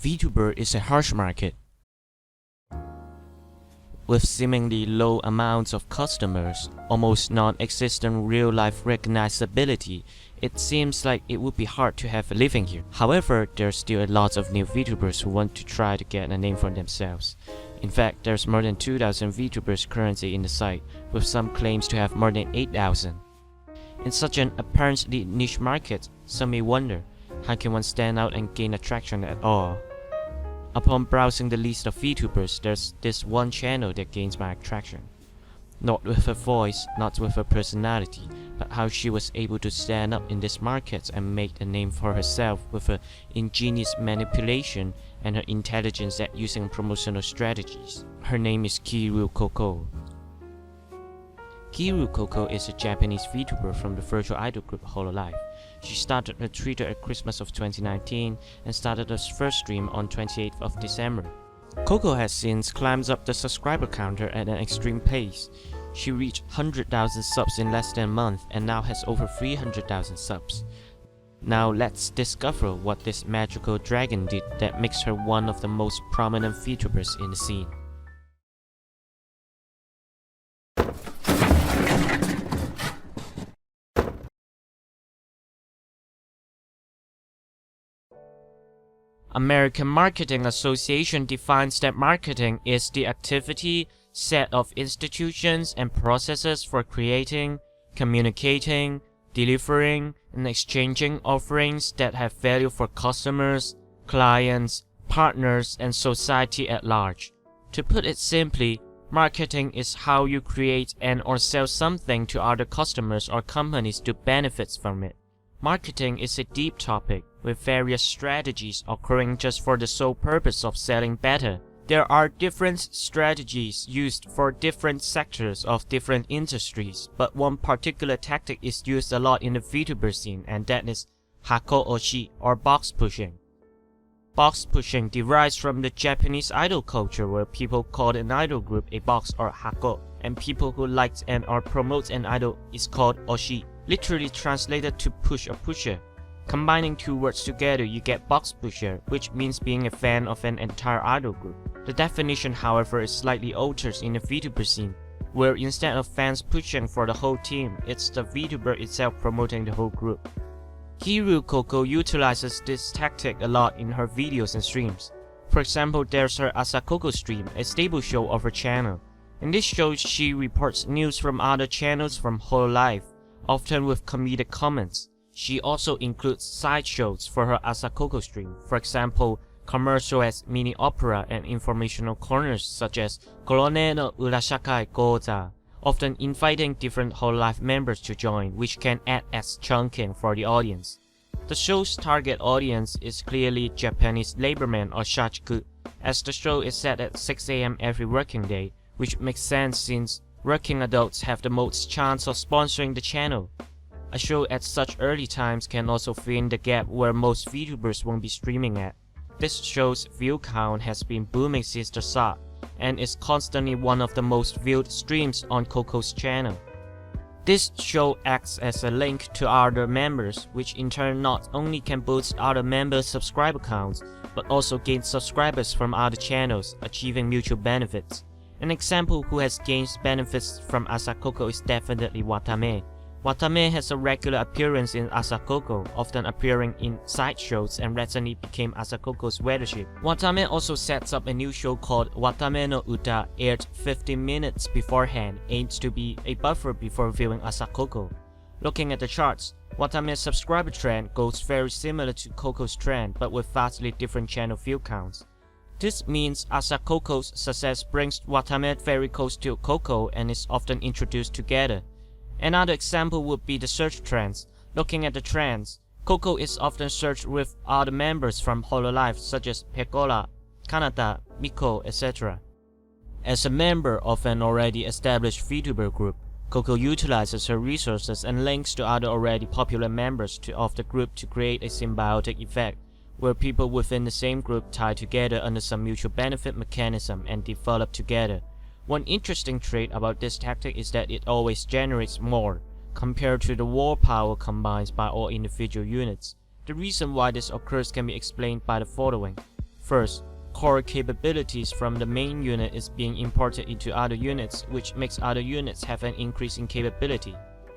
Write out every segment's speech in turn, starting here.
Vtuber is a harsh market. With seemingly low amounts of customers, almost non-existent real-life recognizability, it seems like it would be hard to have a living here. However, there's still a lot of new Vtubers who want to try to get a name for themselves. In fact, there's more than 2,000 Vtubers currently in the site, with some claims to have more than 8,000. In such an apparently niche market, some may wonder, how can one stand out and gain attraction at all? Upon browsing the list of Vtubers, there's this one channel that gains my attraction. Not with her voice, not with her personality, but how she was able to stand up in this market and make a name for herself with her ingenious manipulation and her intelligence at using promotional strategies. Her name is Kiryu Coco. Kiryu Coco is a Japanese Vtuber from the virtual idol group Hololive. She started her Twitter at Christmas of 2019 and started her first stream on 28th of December. Coco has since climbed up the subscriber counter at an extreme pace. She reached 100,000 subs in less than a month and now has over 300,000 subs. Now let's discover what this magical dragon did that makes her one of the most prominent Vtubers in the scene. American Marketing Association defines that marketing is the activity, set of institutions and processes for creating, communicating, delivering, and exchanging offerings that have value for customers, clients, partners, and society at large. To put it simply, marketing is how you create and or sell something to other customers or companies to benefit from it. Marketing is a deep topic, with various strategies occurring just for the sole purpose of selling better. There are different strategies used for different sectors of different industries, but one particular tactic is used a lot in the VTuber scene, and that is hako oshi, or box pushing. Box pushing derives from the Japanese idol culture, where people called an idol group a box or hako, and people who liked and or promote an idol is called oshi, literally translated to push or pusher. Combining two words together, you get box pusher, which means being a fan of an entire idol group. The definition, however, is slightly altered in the VTuber scene, where instead of fans pushing for the whole team, it's the VTuber itself promoting the whole group. Kiryu Coco utilizes this tactic a lot in her videos and streams. For example, there's her Asakoko stream, a stable show of her channel. In this show, she reports news from other channels from Hololive, often with comedic comments. She also includes side shows for her Asakoko stream, for example, commercial as mini opera and informational corners such as Korone no Urashakai Goza, often inviting different Hololive members to join, which can act as chunking for the audience. The show's target audience is clearly Japanese labormen or shachiku, as the show is set at 6 AM every working day, which makes sense since working adults have the most chance of sponsoring the channel. A show at such early times can also fill in the gap where most VTubers won't be streaming at. This show's view count has been booming since the start, and is constantly one of the most viewed streams on Coco's channel. This show acts as a link to other members, which in turn not only can boost other members' subscriber counts, but also gain subscribers from other channels, achieving mutual benefits. An example who has gained benefits from Asakoko is definitely Watame. Watame has a regular appearance in Asakoko, often appearing in side shows, and recently became Asakoko's Viewership. Watame also sets up a new show called Watame no Uta, aired 15 minutes beforehand, aimed to be a buffer before viewing Asakoko. Looking at the charts, Watame's subscriber trend goes very similar to Coco's trend, but with vastly different channel view counts. This means Asakoko's success brings Watame very close to Coco and is often introduced together. Another example would be the search trends. Looking at the trends, Coco is often searched with other members from Hololive such as Pecola, Kanata, Miko, etc. As a member of an already established VTuber group, Coco utilizes her resources and links to other already popular members of the group to create a symbiotic effect, where people within the same group tie together under some mutual benefit mechanism and develop together. One interesting trait about this tactic is that it always generates more, compared to the war power combined by all individual units. The reason why this occurs can be explained by the following. First, core capabilities from the main unit is being imported into other units, which makes other units have an increase in capability.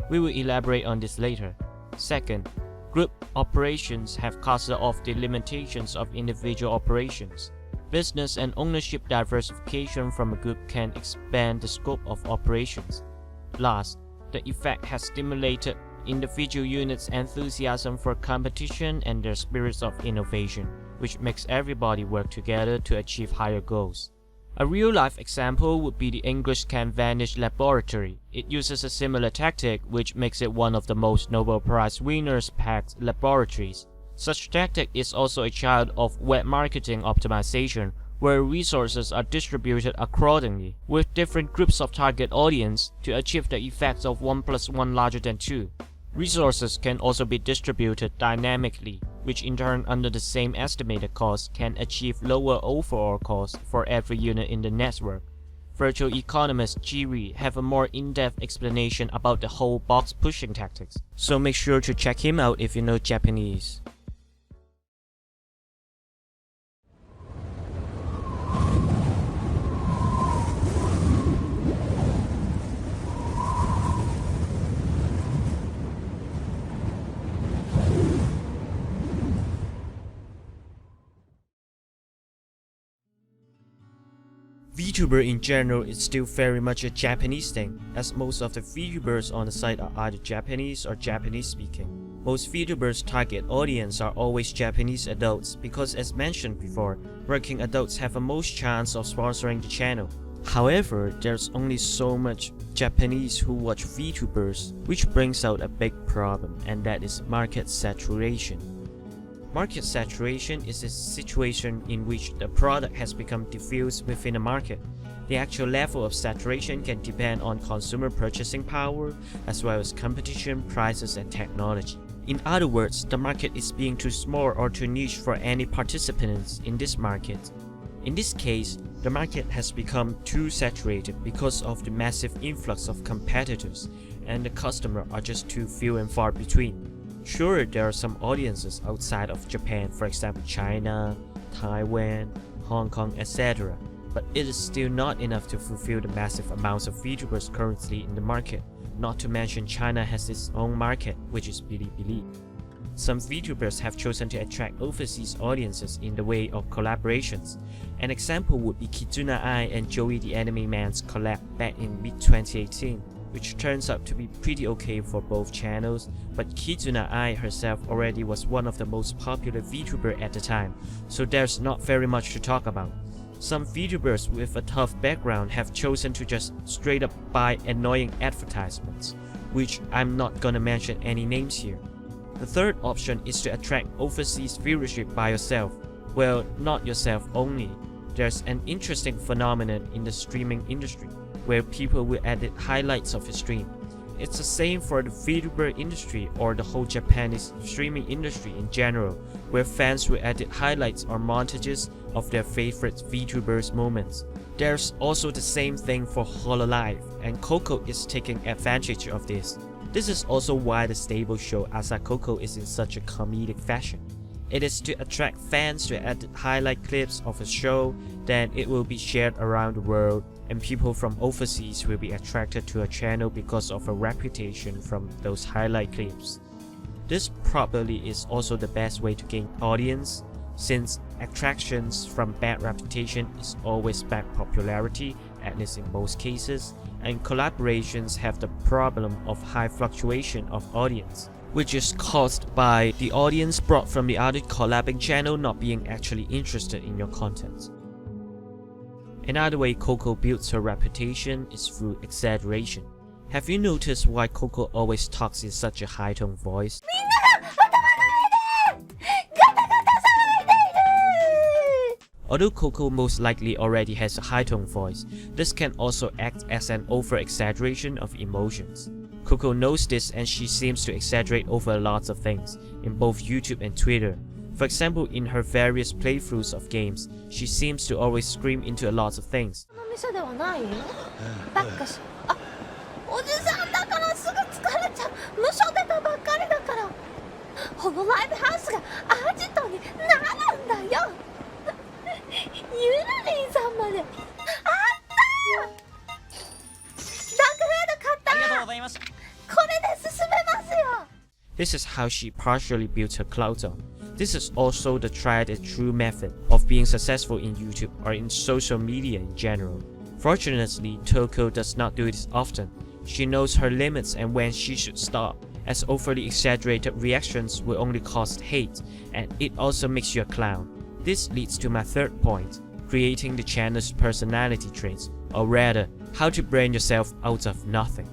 We will elaborate on this later. Second, group operations have casted off the limitations of individual operations. Business and ownership diversification from a group can expand the scope of operations. Last, the effect has stimulated individual units' enthusiasm for competition and their spirits of innovation, which makes everybody work together to achieve higher goals. A real-life example would be the English Can Vanish Laboratory. It uses a similar tactic, which makes it one of the most Nobel Prize winners-packed laboratories. Such tactic is also a child of web marketing optimization, where resources are distributed accordingly, with different groups of target audience to achieve the effects of 1 + 1 larger than 2. Resources can also be distributed dynamically, which in turn under the same estimated cost can achieve lower overall cost for every unit in the network. Virtual economist Jiri have a more in-depth explanation about the whole box pushing tactics, so make sure to check him out if you know Japanese. Vtuber in general is still very much a Japanese thing, as most of the Vtubers on the site are either Japanese or Japanese speaking. Most Vtubers' target audience are always Japanese adults because, as mentioned before, working adults have the most chance of sponsoring the channel. However, there's only so much Japanese who watch Vtubers, which brings out a big problem, and that is market saturation. Market saturation is a situation in which the product has become diffused within a market. The actual level of saturation can depend on consumer purchasing power, as well as competition, prices, and technology. In other words, the market is being too small or too niche for any participants in this market. In this case, the market has become too saturated because of the massive influx of competitors, and the customers are just too few and far between. Sure, there are some audiences outside of Japan, for example China, Taiwan, Hong Kong, etc. But it is still not enough to fulfill the massive amounts of Vtubers currently in the market. Not to mention China has its own market, which is Bilibili. Some Vtubers have chosen to attract overseas audiences in the way of collaborations. An example would be Kizuna Ai and Joey the Anime Man's collab back in mid-2018. Which turns out to be pretty okay for both channels, but Kizuna Ai herself already was one of the most popular VTuber at the time, so there's not very much to talk about. Some VTubers with a tough background have chosen to just straight up buy annoying advertisements, which I'm not gonna mention any names here. The third option is to attract overseas viewership by yourself. Well, not yourself only. There's an interesting phenomenon in the streaming industry, where people will edit highlights of a stream. It's the same for the VTuber industry or the whole Japanese streaming industry in general, where fans will edit highlights or montages of their favorite VTubers moments. There's also the same thing for Hololive, and Coco is taking advantage of this. This is also why the stable show Asa Coco is in such a comedic fashion. It is to attract fans to edit highlight clips of a show, then it will be shared around the world, and people from overseas will be attracted to a channel because of a reputation from those highlight clips. This probably is also the best way to gain audience, since attractions from bad reputation is always bad popularity, at least in most cases, and collaborations have the problem of high fluctuation of audience, which is caused by the audience brought from the other collabing channel not being actually interested in your content. Another way Coco builds her reputation is through exaggeration. Have you noticed why Coco always talks in such a high-tone voice? Although Coco most likely already has a high-tone voice, this can also act as an over-exaggeration of emotions. Coco knows this and she seems to exaggerate over lots of things, in both YouTube and Twitter. For example, in her various playthroughs of games, she seems to always scream into a lot of things. This is how she partially built her clout on. This is also the tried and true method of being successful in YouTube or in social media in general. Fortunately, Coco does not do this often. She knows her limits and when she should stop, as overly exaggerated reactions will only cause hate, and it also makes you a clown. This leads to my third point, creating the channel's personality traits, or rather, how to brand yourself out of nothing.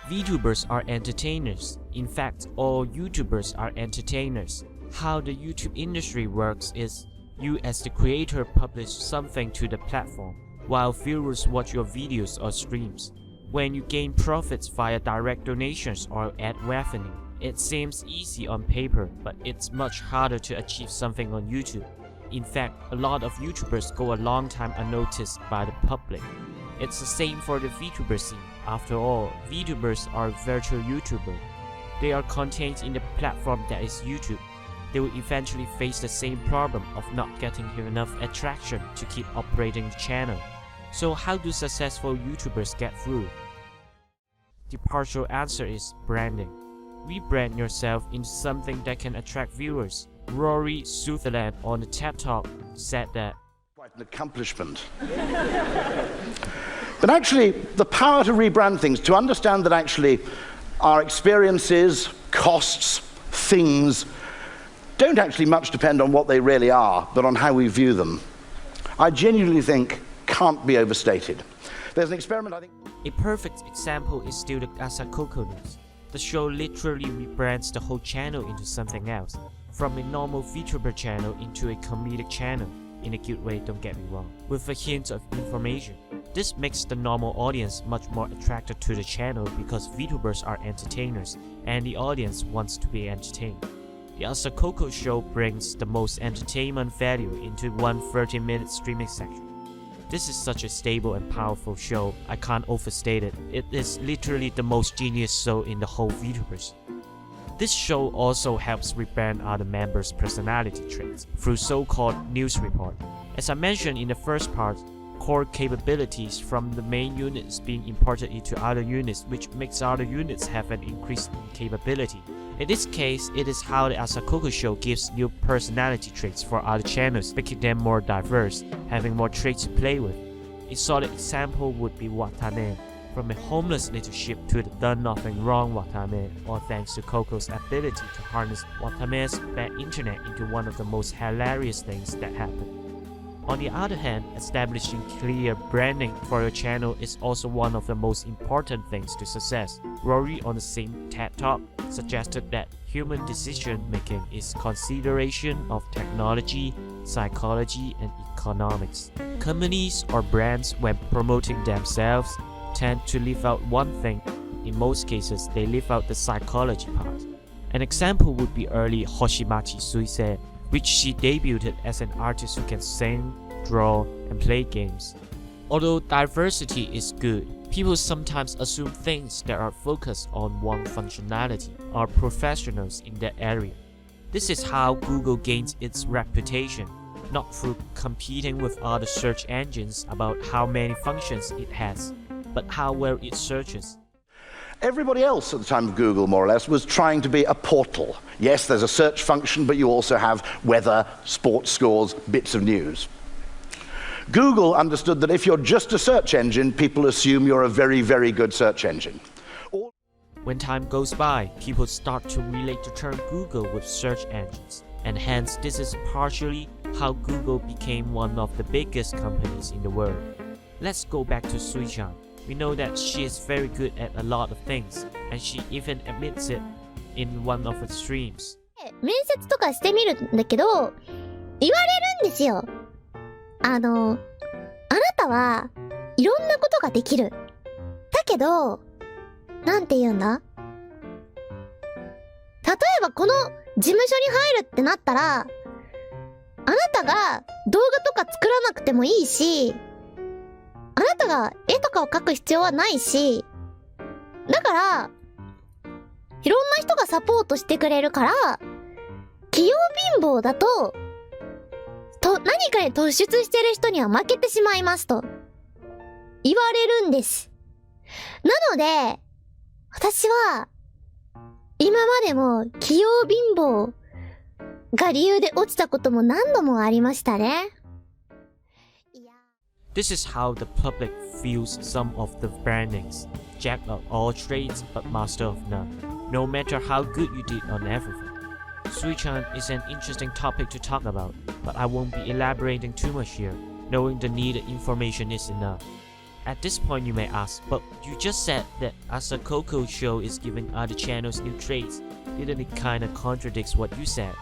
Vtubers are entertainers. In fact, all YouTubers are entertainers. How the YouTube industry works is, you as the creator publish something to the platform, while viewers watch your videos or streams. When you gain profits via direct donations or ad revenue, it seems easy on paper, but it's much harder to achieve something on YouTube. In fact, a lot of YouTubers go a long time unnoticed by the public. It's the same for the Vtuber scene. After all, Vtubers are virtual YouTubers. They are contained in the platform that is YouTube. They will eventually face the same problem of not getting enough attraction to keep operating the channel. So how do successful YouTubers get through? The partial answer is branding. Rebrand yourself into something that can attract viewers. Rory Sutherland on the TED Talk said that quite an accomplishment. But actually, the power to rebrand things, to understand that actually our experiences, costs, things, don't actually much depend on what they really are, but on how we view them, I genuinely think can't be overstated. There's an experiment, I think. A perfect example is still the Coco news. The show literally rebrands the whole channel into something else, from a normal VTuber channel into a comedic channel, in a good way, don't get me wrong, with a hint of information. This makes the normal audience much more attracted to the channel because VTubers are entertainers and the audience wants to be entertained. The Coco show brings the most entertainment value into one 30-minute streaming section. This is such a stable and powerful show, I can't overstate it. It is literally the most genius show in the whole Vtubers. This show also helps rebrand other members' personality traits through so-called news report. As I mentioned in the first part, core capabilities from the main units being imported into other units, which makes other units have an increased capability. In this case, it is how the Coco show gives new personality traits for other channels, making them more diverse, having more traits to play with. A solid example would be Watame, from a homeless little ship to the done nothing wrong Watame, all thanks to Coco's ability to harness Watame's bad internet into one of the most hilarious things that happened. On the other hand, establishing clear branding for your channel is also one of the most important things to success. Rory on the same TED Talk suggested that human decision making is consideration of technology, psychology, and economics. Companies or brands, when promoting themselves, tend to leave out one thing. In most cases, they leave out the psychology part. An example would be early Hoshimachi Suisei, which she debuted as an artist who can sing, draw, and play games. Although diversity is good, people sometimes assume things that are focused on one functionality are professionals in that area. This is how Google gains its reputation, not through competing with other search engines about how many functions it has, but how well it searches. Everybody else at the time of Google, more or less, was trying to be a portal. Yes, there's a search function, but you also have weather, sports scores, bits of news. Google understood that if you're just a search engine, people assume you're a very, very good search engine. When time goes by, people start to relate the term Google with search engines, and hence this is partially how Google became one of the biggest companies in the world. Let's go back to Sui-chan. We know that she is very good at a lot of things, and she even admits it in one of her streams. 面接とかしてみるんだけど、言われるんですよ。あなたはいろんなことができる。だけど、なんて言うんだ？例えばこの事務所に入るってなったら、あなたが動画とか作らなくてもいいし、あなたが絵とかを描く必要はないし、だから、いろんな人がサポートしてくれるから、器用貧乏だと、何かに突出してる人には負けてしまいますと、言われるんです。なので、私は、今までも器用貧乏が理由で落ちたことも何度もありましたね。This is how the public views some of the brandings. Jack of all trades but master of none, no matter how good you did on everything. Sui-chan is an interesting topic to talk about, but I won't be elaborating too much here, knowing the needed information is enough. At this point you may ask, but you just said that Asa Coco's show is giving other channels new traits. Didn't it kinda contradicts what you said?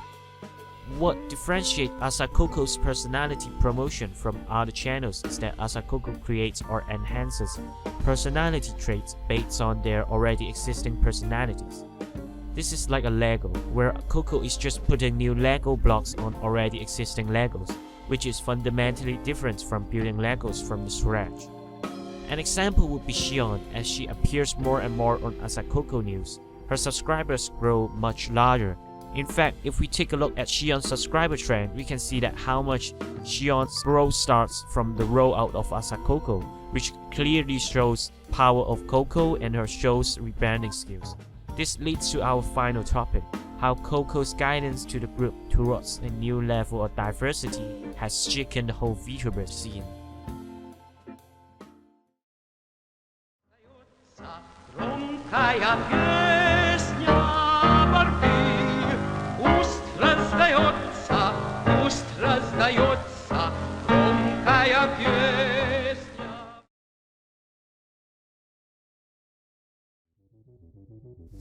What differentiates Asa Coco's personality promotion from other channels is that Asa Coco creates or enhances personality traits based on their already existing personalities. This is like a Lego, where Coco is just putting new Lego blocks on already existing Legos, which is fundamentally different from building Legos from the scratch. An example would be Shion, as she appears more and more on Asa Coco news. Her subscribers grow much larger. In fact, if we take a look at Shion's subscriber trend, we can see that how much Shion's growth starts from the rollout of Asa Coco, which clearly shows power of Coco and her show's rebranding skills. This leads to our final topic, how Coco's guidance to the group towards a new level of diversity has shaken the whole Vtuber scene.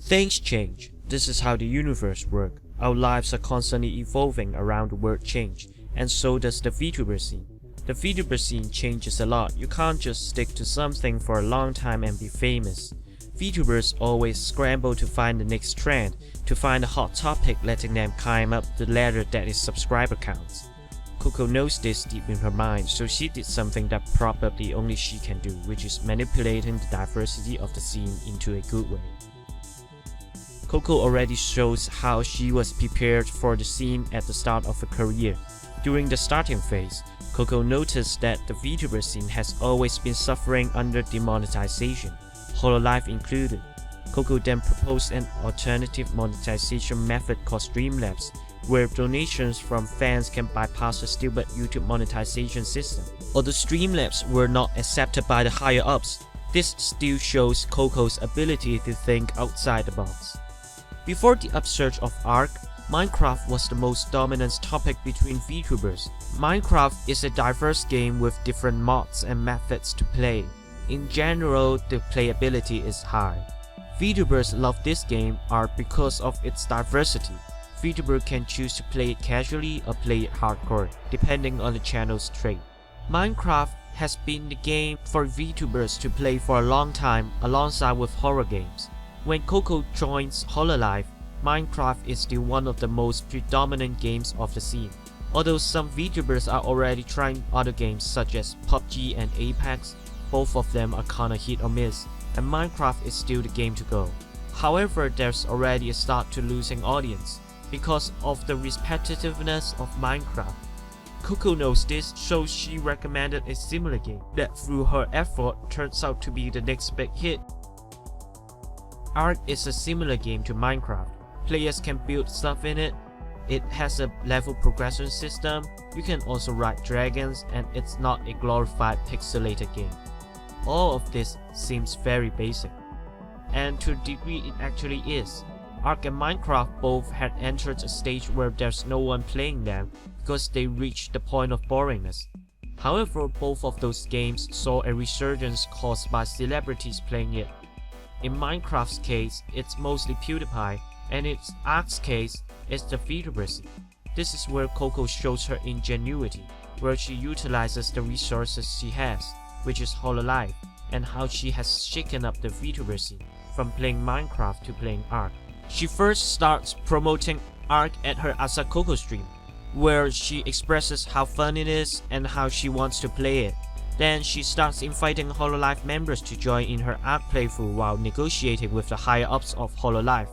Things change. This is how the universe works. Our lives are constantly evolving around the word change, and so does the Vtuber scene. The Vtuber scene changes a lot. You can't just stick to something for a long time and be famous. Vtubers always scramble to find the next trend, to find a hot topic, letting them climb up the ladder that is subscriber counts. Coco knows this deep in her mind, so she did something that probably only she can do, which is manipulating the diversity of the scene into a good way. Coco already shows how she was prepared for the scene at the start of her career. During the starting phase, Coco noticed that the Vtuber scene has always been suffering under demonetization, Hololive included. Coco then proposed an alternative monetization method called Streamlabs, where donations from fans can bypass the stupid YouTube monetization system. Although Streamlabs were not accepted by the higher-ups, this still shows Coco's ability to think outside the box. Before the upsurge of Ark, Minecraft was the most dominant topic between Vtubers. Minecraft is a diverse game with different mods and methods to play. In general, the playability is high. Vtubers love this game art because of its diversity. Vtuber can choose to play it casually or play it hardcore, depending on the channel's trait. Minecraft has been the game for Vtubers to play for a long time alongside with horror games. When Coco joins Hololive, Minecraft is still one of the most predominant games of the scene. Although some Vtubers are already trying other games such as PUBG and Apex, both of them are kinda hit or miss, and Minecraft is still the game to go. However, there's already a start to losing audience because of the repetitiveness of Minecraft. Coco knows this, so she recommended a similar game that through her effort turns out to be the next big hit. Ark is a similar game to Minecraft. Players can build stuff in it. It has a level progression system. You can also ride dragons, and it's not a glorified pixelated game. All of this seems very basic, and to a degree it actually is. Ark and Minecraft both had entered a stage where there's no one playing them because they reached the point of boringness. However, both of those games saw a resurgence caused by celebrities playing it. In Minecraft's case, it's mostly PewDiePie, and in Ark's case, it's the Vtubers. This is where Coco shows her ingenuity, where she utilizes the resources she has, which is Hololive, and how she has shaken up the Vtuber scene, from playing Minecraft to playing Ark. She first starts promoting ARC at her Asakoko stream, where she expresses how fun it is and how she wants to play it. Then she starts inviting Hololive members to join in her ARC playthrough while negotiating with the higher-ups of Hololive.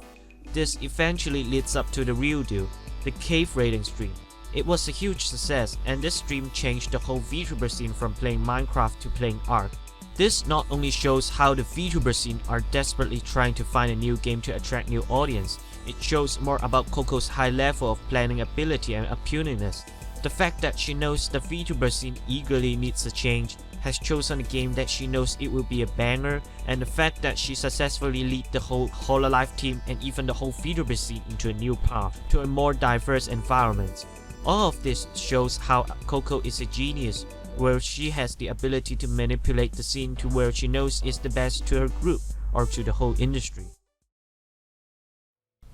This eventually leads up to the real deal, the cave raiding stream. It was a huge success, and this stream changed the whole VTuber scene from playing Minecraft to playing ARC. This not only shows how the VTuber scene are desperately trying to find a new game to attract new audience, it shows more about Coco's high level of planning ability and appealingness. The fact that she knows the VTuber scene eagerly needs a change, has chosen a game that she knows it will be a banger, and the fact that she successfully lead the whole Hololive team and even the whole VTuber scene into a new path, to a more diverse environment. All of this shows how Coco is a genius, where she has the ability to manipulate the scene to where she knows is the best to her group or to the whole industry.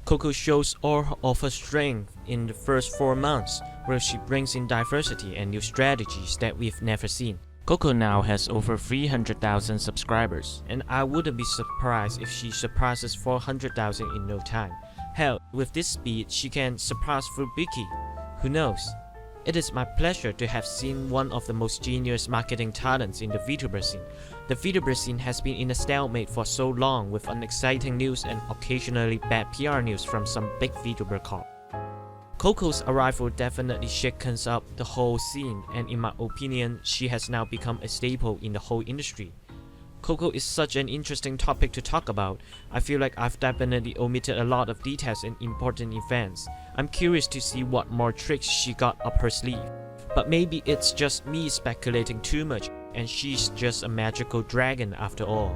Coco shows all of her strength in the first 4 months, where she brings in diversity and new strategies that we've never seen. Coco now has over 300,000 subscribers, and I wouldn't be surprised if she surpasses 400,000 in no time. Hell, with this speed, she can surpass Fubuki. Who knows? It is my pleasure to have seen one of the most genius marketing talents in the VTuber scene. The VTuber scene has been in a stalemate for so long, with unexciting news and occasionally bad PR news from some big VTuber corp. Coco's arrival definitely shakens up the whole scene, and in my opinion, she has now become a staple in the whole industry. Coco is such an interesting topic to talk about. I feel like I've definitely omitted a lot of details and important events. I'm curious to see what more tricks she got up her sleeve. But maybe it's just me speculating too much, and she's just a magical dragon after all.